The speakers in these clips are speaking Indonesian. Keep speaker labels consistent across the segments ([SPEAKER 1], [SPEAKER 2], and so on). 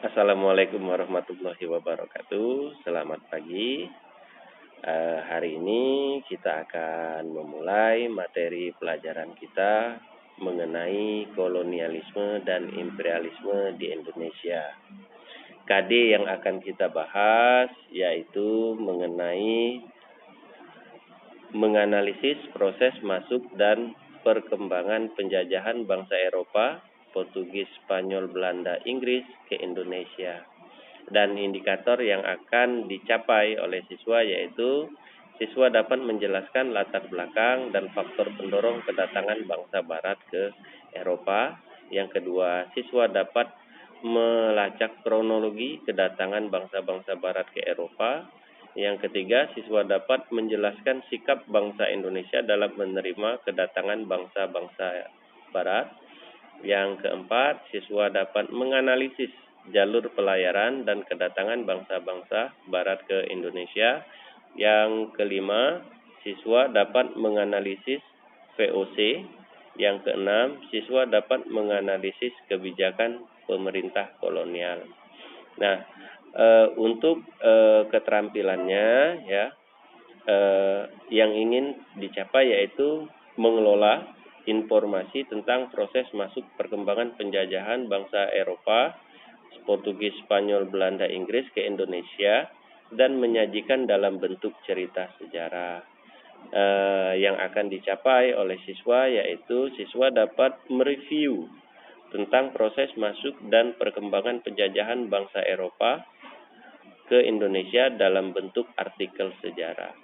[SPEAKER 1] Assalamualaikum warahmatullahi wabarakatuh. Selamat pagi. Hari ini kita akan memulai materi pelajaran kita mengenai kolonialisme dan imperialisme di Indonesia. KD yang akan kita bahas yaitu menganalisis proses masuk dan perkembangan penjajahan bangsa Eropa, Portugis, Spanyol, Belanda, Inggris ke Indonesia. Dan indikator yang akan dicapai oleh siswa yaitu siswa dapat menjelaskan latar belakang dan faktor pendorong kedatangan bangsa barat ke Eropa. Yang kedua, siswa dapat melacak kronologi kedatangan bangsa-bangsa barat ke Eropa. Yang ketiga, siswa dapat menjelaskan sikap bangsa Indonesia dalam menerima kedatangan bangsa-bangsa barat. Yang keempat, siswa dapat menganalisis jalur pelayaran dan kedatangan bangsa-bangsa barat ke Indonesia. Yang kelima, siswa dapat menganalisis VOC. Yang keenam, siswa dapat menganalisis kebijakan pemerintah kolonial. Nah, untuk keterampilannya yang ingin dicapai yaitu mengelola informasi tentang proses masuk perkembangan penjajahan bangsa Eropa, Portugis, Spanyol, Belanda, Inggris ke Indonesia dan menyajikan dalam bentuk cerita sejarah. Yang akan dicapai oleh siswa yaitu siswa dapat mereview tentang proses masuk dan perkembangan penjajahan bangsa Eropa ke Indonesia dalam bentuk artikel sejarah.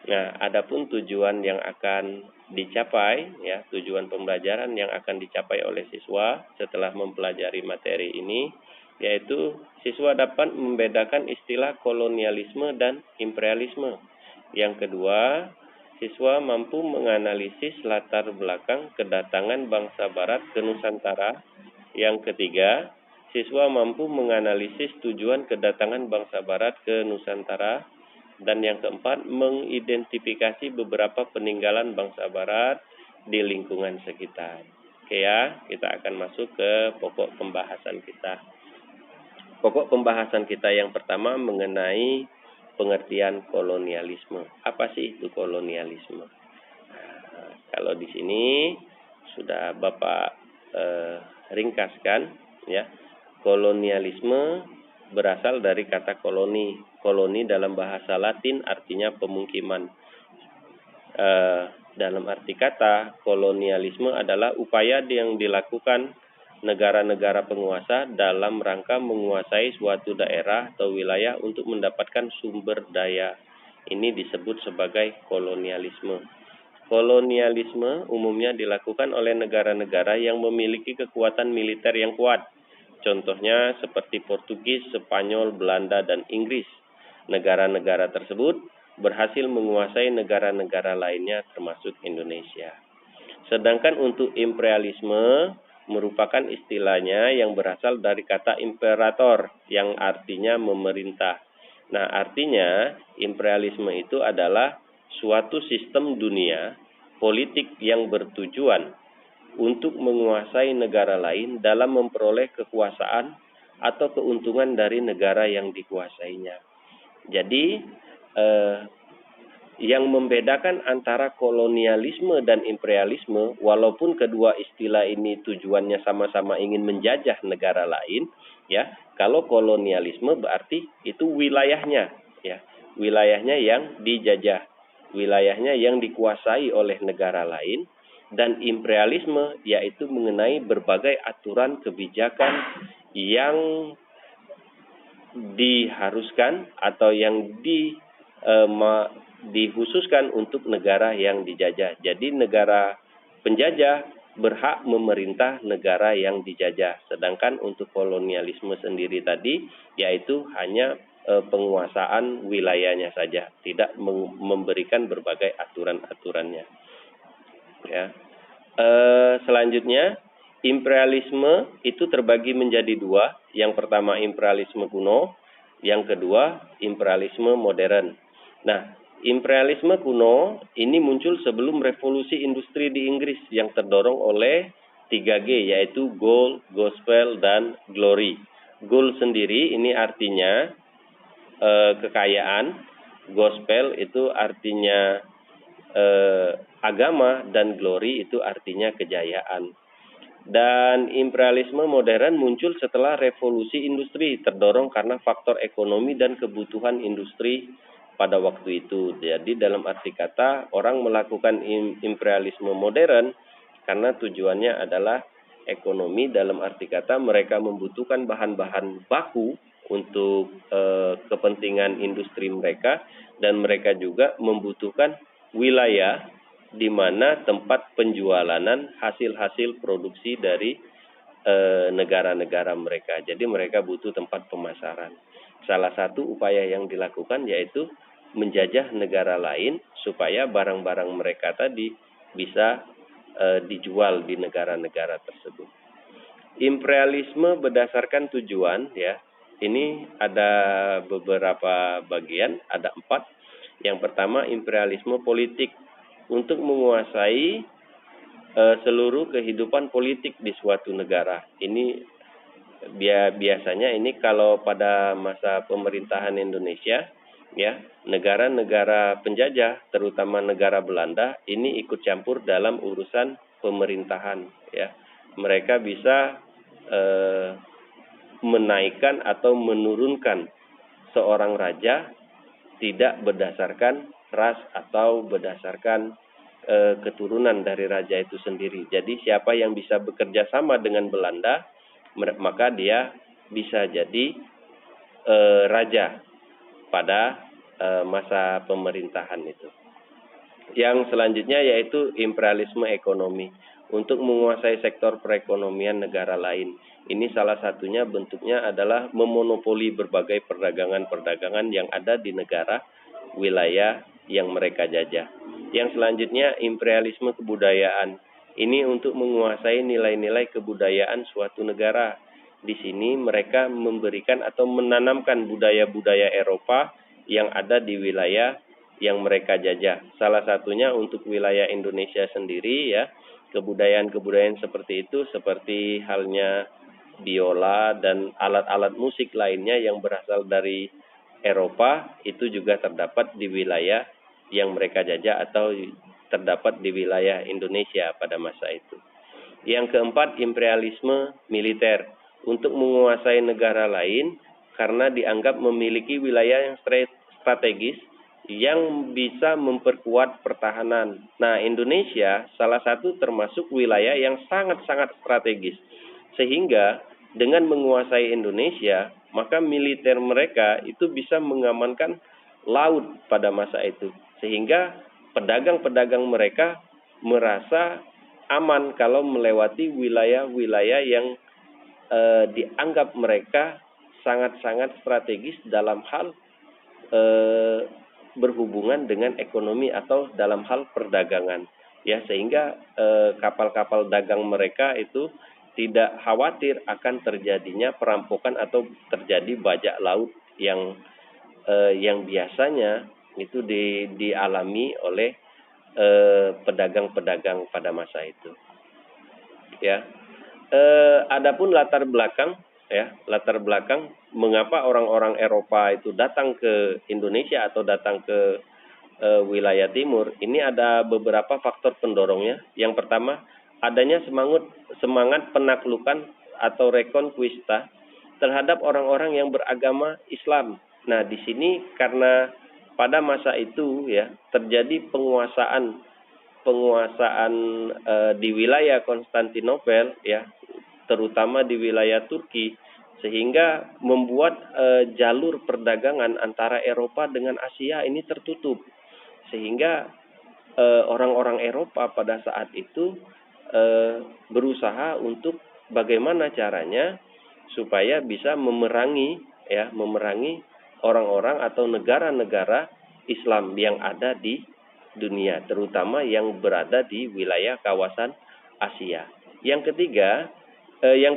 [SPEAKER 1] Nah, adapun tujuan yang akan dicapai, tujuan pembelajaran yang akan dicapai oleh siswa setelah mempelajari materi ini, yaitu siswa dapat membedakan istilah kolonialisme dan imperialisme. Yang kedua, siswa mampu menganalisis latar belakang kedatangan bangsa barat ke Nusantara. Yang ketiga, siswa mampu menganalisis tujuan kedatangan bangsa barat ke Nusantara. Dan yang keempat, mengidentifikasi beberapa peninggalan bangsa barat di lingkungan sekitar. Oke ya, kita akan masuk ke pokok pembahasan kita. Pokok pembahasan kita yang pertama mengenai pengertian kolonialisme. Apa sih itu kolonialisme? Nah, kalau di sini sudah Bapak ringkaskan, ya. Kolonialisme berasal dari kata koloni. Koloni dalam bahasa Latin artinya pemukiman. Dalam arti kata, kolonialisme adalah upaya yang dilakukan negara-negara penguasa dalam rangka menguasai suatu daerah atau wilayah untuk mendapatkan sumber daya. Ini disebut sebagai kolonialisme. Kolonialisme umumnya dilakukan oleh negara-negara yang memiliki kekuatan militer yang kuat. Contohnya seperti Portugis, Spanyol, Belanda, dan Inggris. Negara-negara tersebut berhasil menguasai negara-negara lainnya termasuk Indonesia. Sedangkan untuk imperialisme merupakan istilahnya yang berasal dari kata imperator yang artinya memerintah. Nah, artinya imperialisme itu adalah suatu sistem dunia politik yang bertujuan untuk menguasai negara lain dalam memperoleh kekuasaan atau keuntungan dari negara yang dikuasainya. Jadi, yang membedakan antara kolonialisme dan imperialisme, walaupun kedua istilah ini tujuannya sama-sama ingin menjajah negara lain, ya. Kalau kolonialisme berarti itu wilayahnya, ya. Wilayahnya yang dijajah, wilayahnya yang dikuasai oleh negara lain. Dan imperialisme yaitu mengenai berbagai aturan kebijakan yang diharuskan atau yang dikhususkan untuk negara yang dijajah. Jadi negara penjajah berhak memerintah negara yang dijajah. Sedangkan untuk kolonialisme sendiri tadi yaitu hanya penguasaan wilayahnya saja, tidak memberikan berbagai aturan-aturannya. Ya. Selanjutnya, imperialisme itu terbagi menjadi dua. Yang pertama imperialisme kuno, yang kedua imperialisme modern. Nah, imperialisme kuno ini muncul sebelum revolusi industri di Inggris yang terdorong oleh 3G, yaitu gold, gospel, dan glory. Gold sendiri ini artinya kekayaan, gospel itu artinya agama, dan glory itu artinya kejayaan. Dan imperialisme modern muncul setelah revolusi industri, terdorong karena faktor ekonomi dan kebutuhan industri pada waktu itu. Jadi dalam arti kata, orang melakukan imperialisme modern karena tujuannya adalah ekonomi. Dalam arti kata, mereka membutuhkan bahan-bahan baku untuk kepentingan industri mereka, dan mereka juga membutuhkan wilayah di mana tempat penjualanan hasil-hasil produksi dari negara-negara mereka. Jadi mereka butuh tempat pemasaran. Salah satu upaya yang dilakukan yaitu menjajah negara lain supaya barang-barang mereka tadi bisa dijual di negara-negara tersebut. Imperialisme berdasarkan tujuan, ya. Ini ada beberapa bagian, ada 4. Yang pertama, imperialisme politik, untuk menguasai seluruh kehidupan politik di suatu negara. Ini biasanya ini kalau pada masa pemerintahan Indonesia, ya, negara-negara penjajah, terutama negara Belanda, ini ikut campur dalam urusan pemerintahan, ya. Mereka bisa menaikkan atau menurunkan seorang raja tidak berdasarkan ras atau berdasarkan keturunan dari raja itu sendiri. Jadi siapa yang bisa bekerja sama dengan Belanda, maka dia bisa jadi raja pada masa pemerintahan itu. Yang selanjutnya yaitu imperialisme ekonomi, untuk menguasai sektor perekonomian negara lain. Ini salah satunya bentuknya adalah memonopoli berbagai perdagangan-perdagangan yang ada di negara wilayah yang mereka jajah. Yang selanjutnya imperialisme kebudayaan. Ini untuk menguasai nilai-nilai kebudayaan suatu negara. Di sini mereka memberikan atau menanamkan budaya-budaya Eropa yang ada di wilayah yang mereka jajah. Salah satunya untuk wilayah Indonesia sendiri, ya. Kebudayaan-kebudayaan seperti itu, seperti halnya biola dan alat-alat musik lainnya yang berasal dari Eropa, itu juga terdapat di wilayah yang mereka jajah atau terdapat di wilayah Indonesia pada masa itu. Yang keempat, imperialisme militer, untuk menguasai negara lain karena dianggap memiliki wilayah yang strategis yang bisa memperkuat pertahanan. Nah, Indonesia salah satu termasuk wilayah yang sangat-sangat strategis. Sehingga dengan menguasai Indonesia, maka militer mereka itu bisa mengamankan laut pada masa itu. Sehingga pedagang-pedagang mereka merasa aman kalau melewati wilayah-wilayah yang dianggap mereka sangat-sangat strategis dalam hal berhubungan dengan ekonomi atau dalam hal perdagangan, ya, sehingga kapal-kapal dagang mereka itu tidak khawatir akan terjadinya perampokan atau terjadi bajak laut yang biasanya itu dialami oleh pedagang-pedagang pada masa itu, ya. Adapun latar belakang mengapa orang-orang Eropa itu datang ke Indonesia atau datang ke wilayah timur, ini ada beberapa faktor pendorongnya. Yang pertama, adanya semangat penaklukan atau reconquista terhadap orang-orang yang beragama Islam. Nah, di sini karena pada masa itu, ya, terjadi penguasaan di wilayah Konstantinopel, ya, terutama di wilayah Turki, sehingga membuat jalur perdagangan antara Eropa dengan Asia ini tertutup, sehingga orang-orang Eropa pada saat itu berusaha untuk bagaimana caranya supaya bisa memerangi orang-orang atau negara-negara Islam yang ada di dunia, terutama yang berada di wilayah kawasan Asia. Yang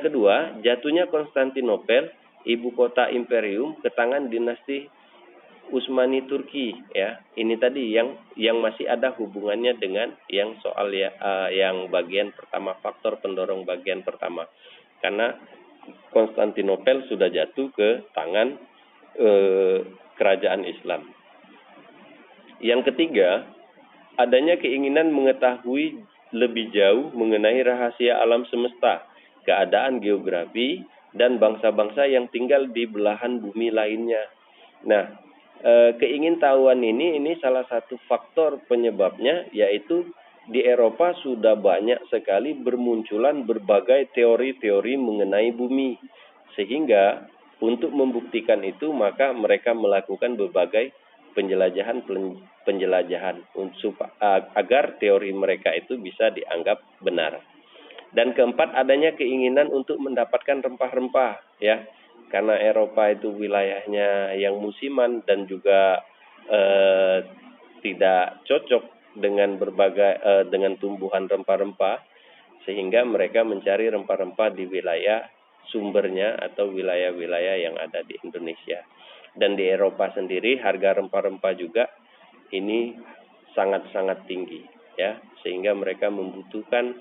[SPEAKER 1] kedua, jatuhnya Konstantinopel, ibu kota imperium, ke tangan dinasti Utsmani Turki, ya. Ini tadi yang masih ada hubungannya dengan yang soal yang bagian pertama, faktor pendorong bagian pertama. Karena Konstantinopel sudah jatuh ke tangan kerajaan Islam. Yang ketiga, adanya keinginan mengetahui lebih jauh mengenai rahasia alam semesta, keadaan geografi, dan bangsa-bangsa yang tinggal di belahan bumi lainnya. Nah, keingintahuan ini salah satu faktor penyebabnya, yaitu di Eropa sudah banyak sekali bermunculan berbagai teori-teori mengenai bumi. Sehingga untuk membuktikan itu maka mereka melakukan berbagai penjelajahan agar teori mereka itu bisa dianggap benar. Dan keempat, adanya keinginan untuk mendapatkan rempah-rempah, ya, karena Eropa itu wilayahnya yang musiman dan juga tidak cocok dengan dengan tumbuhan rempah-rempah, sehingga mereka mencari rempah-rempah di wilayah sumbernya atau wilayah-wilayah yang ada di Indonesia. Dan di Eropa sendiri harga rempah-rempah juga ini sangat-sangat tinggi, ya, sehingga mereka membutuhkan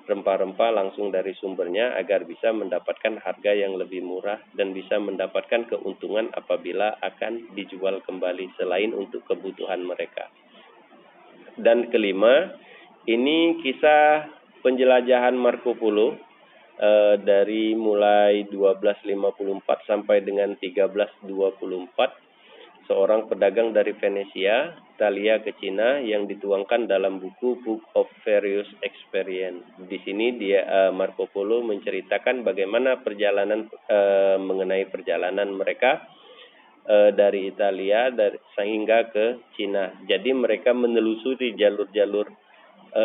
[SPEAKER 1] rempah-rempah langsung dari sumbernya agar bisa mendapatkan harga yang lebih murah dan bisa mendapatkan keuntungan apabila akan dijual kembali selain untuk kebutuhan mereka. Dan kelima, ini kisah penjelajahan Marco Polo dari mulai 1254 sampai dengan 1324. Seorang pedagang dari Venesia, Italia ke Cina yang dituangkan dalam buku Book of Various Experience. Di sini Marco Polo menceritakan bagaimana mengenai perjalanan mereka dari Italia sehingga ke Cina. Jadi mereka menelusuri jalur-jalur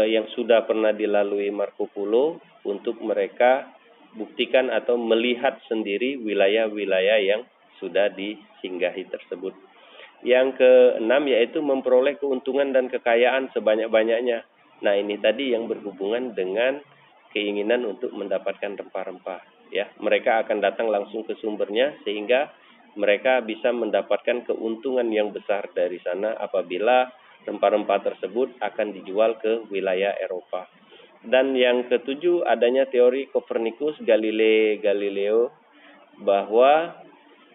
[SPEAKER 1] yang sudah pernah dilalui Marco Polo untuk mereka buktikan atau melihat sendiri wilayah-wilayah yang sudah disinggahi tersebut. Yang keenam yaitu memperoleh keuntungan dan kekayaan sebanyak-banyaknya. Nah, ini tadi yang berhubungan dengan keinginan untuk mendapatkan rempah-rempah, ya. Mereka akan datang langsung ke sumbernya sehingga mereka bisa mendapatkan keuntungan yang besar dari sana apabila rempah-rempah tersebut akan dijual ke wilayah Eropa. Dan yang ketujuh, adanya teori Copernicus Galileo bahwa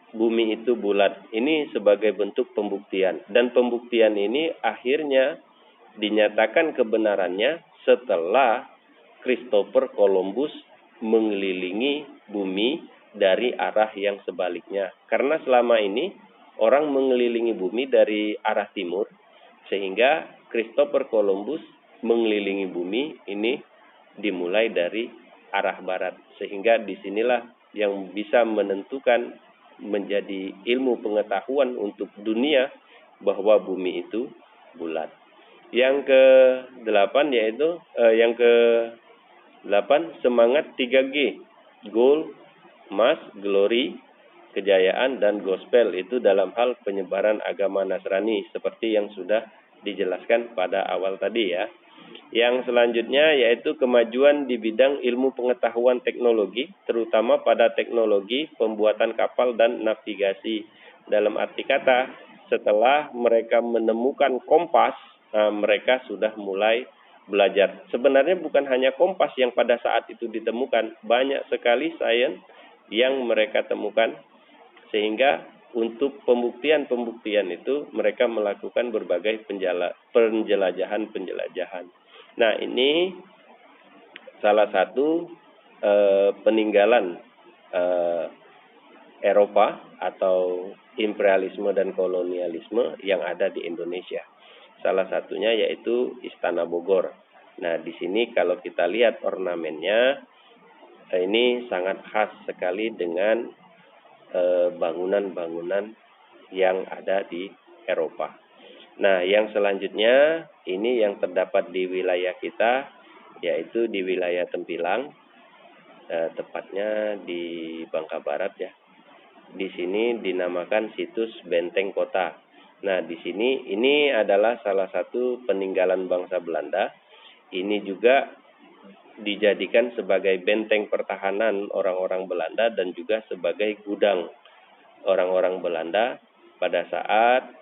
[SPEAKER 1] bumi itu bulat. Ini sebagai bentuk pembuktian. Dan pembuktian ini akhirnya dinyatakan kebenarannya setelah Christopher Columbus mengelilingi bumi dari arah yang sebaliknya. Karena selama ini orang mengelilingi bumi dari arah timur, sehingga Christopher Columbus mengelilingi bumi ini dimulai dari arah barat. Sehingga disinilah yang bisa menentukan menjadi ilmu pengetahuan untuk dunia bahwa bumi itu bulat. Yang ke-8 yaitu semangat 3G, gold, emas, glory, kejayaan, dan gospel, itu dalam hal penyebaran agama Nasrani seperti yang sudah dijelaskan pada awal tadi, ya. Yang selanjutnya yaitu kemajuan di bidang ilmu pengetahuan teknologi, terutama pada teknologi pembuatan kapal dan navigasi. Dalam arti kata, setelah mereka menemukan kompas, mereka sudah mulai belajar. Sebenarnya bukan hanya kompas yang pada saat itu ditemukan, banyak sekali sains yang mereka temukan, sehingga untuk pembuktian itu mereka melakukan berbagai penjelajahan. Nah, ini salah satu peninggalan Eropa atau imperialisme dan kolonialisme yang ada di Indonesia. Salah satunya yaitu Istana Bogor. Nah, di sini kalau kita lihat ornamennya, ini sangat khas sekali dengan bangunan-bangunan yang ada di Eropa. Nah, yang selanjutnya ini yang terdapat di wilayah kita, yaitu di wilayah Tempilang, tepatnya di Bangka Barat, ya. Di sini dinamakan situs Benteng Kota. Nah, di sini ini adalah salah satu peninggalan bangsa Belanda. Ini juga dijadikan sebagai benteng pertahanan orang-orang Belanda dan juga sebagai gudang orang-orang Belanda pada saat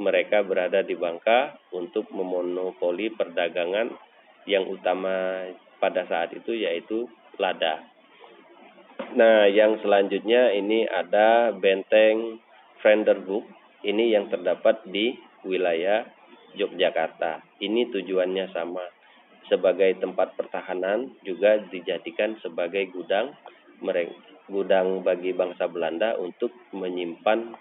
[SPEAKER 1] mereka berada di Bangka untuk memonopoli perdagangan yang utama pada saat itu yaitu lada. Nah, yang selanjutnya ini ada benteng Vanderburg. Ini yang terdapat di wilayah Yogyakarta. Ini tujuannya sama. Sebagai tempat pertahanan juga dijadikan sebagai gudang bagi bangsa Belanda untuk menyimpan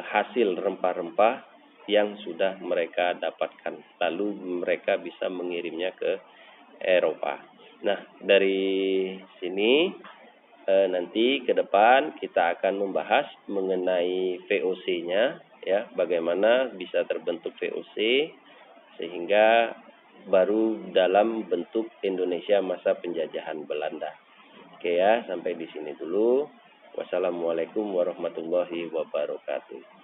[SPEAKER 1] hasil rempah-rempah yang sudah mereka dapatkan. Lalu mereka bisa mengirimnya ke Eropa. Nah, dari sini nanti ke depan kita akan membahas mengenai VOC-nya, ya, bagaimana bisa terbentuk VOC sehingga baru dalam bentuk Indonesia masa penjajahan Belanda. Oke ya, sampai di sini dulu. Wassalamualaikum warahmatullahi wabarakatuh.